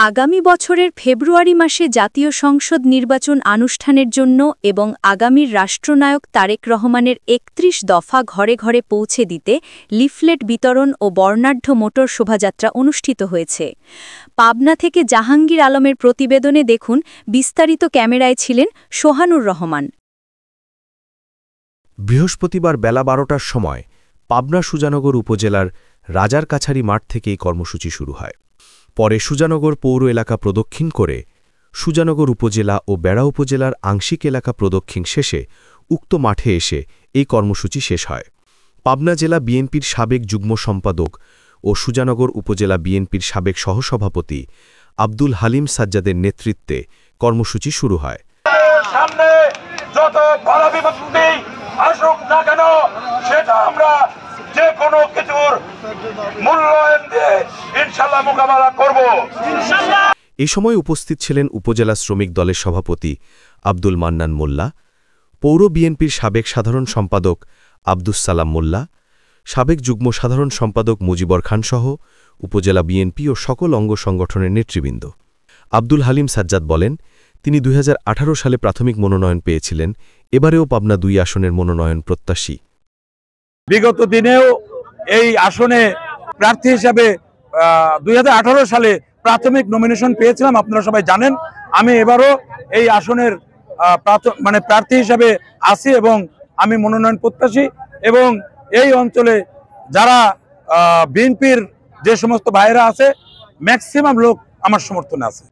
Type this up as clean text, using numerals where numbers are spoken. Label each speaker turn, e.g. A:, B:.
A: আগামী বছরের ফেব্রুয়ারি মাসে জাতীয় সংসদ নির্বাচন আনুষ্ঠানের জন্য এবং আগামীর রাষ্ট্রনায়ক তারেক রহমানের ৩১ দফা ঘরে ঘরে পৌঁছে দিতে লিফলেট বিতরণ ও বর্ণাঢ্য মোটর শোভাযাত্রা অনুষ্ঠিত হয়েছে। পাবনা থেকে জাহাঙ্গীর আলমের প্রতিবেদনে দেখুন, বিস্তারিত ক্যামেরায় ছিলেন সোহানুর রহমান।
B: বৃহস্পতিবার বেলা ১২টার সময় পাবনা সুজানগর উপজেলার রাজারকাছারি মাঠ থেকে এই কর্মসূচি শুরু হয়। পরে সুজানগর পৌর এলাকা প্রদক্ষিণ করে সুজানগর উপজেলা ও বেড়া উপজেলার আংশিক এলাকা প্রদক্ষিণ শেষে উক্ত মাঠে এসে এই কর্মসূচি শেষ হয়। পাবনা জেলা বিএনপির সাবেক যুগ্ম সম্পাদক ও সুজানগর উপজেলা বিএনপির সাবেক সহসভাপতি আব্দুল হালিম সাজ্জাদের নেতৃত্বে কর্মসূচি শুরু হয়।
C: সামনে যত বড় বিপত্তি আসুক না কেন, সেটা আমরা যে কোনো কিছুর মূল্যায়ন দিয়ে ইনশাআল্লাহ মোকাবেলা করব।
B: এই সময় উপস্থিত ছিলেন উপজেলা শ্রমিক দলের সভাপতি আব্দুল মান্নান মোল্লা, পৌর বিএনপির সাবেক সাধারণ সম্পাদক আব্দুস সালাম মোল্লা, সাবেক যুগ্ম সাধারণ সম্পাদক মুজিবর খানসহ উপজেলা বিএনপি ও সকল অঙ্গ সংগঠনের নেতৃবৃন্দ। আব্দুল হালিম সাজ্জাদ বলেন, তিনি ২০১৮ সালে প্রাথমিক মনোনয়ন পেয়েছিলেন, এবারেও পাবনা ২ আসনের মনোনয়ন প্রত্যাশী।
C: বিগত দিনেও এই আসনে প্রার্থী হিসাবে ২০১৮ সালে প্রাথমিক নমিনেশন পেয়েছিলাম, আপনারা সবাই জানেন। আমি এবারও এই আসনের প্রার্থী হিসাবে আছি এবং আমি মনোনয়ন প্রত্যাশী। এবং এই অঞ্চলে যারা বিএনপির যে সমস্ত ভাইয়েরা আছে, ম্যাক্সিমাম লোক আমার সমর্থনে আছে।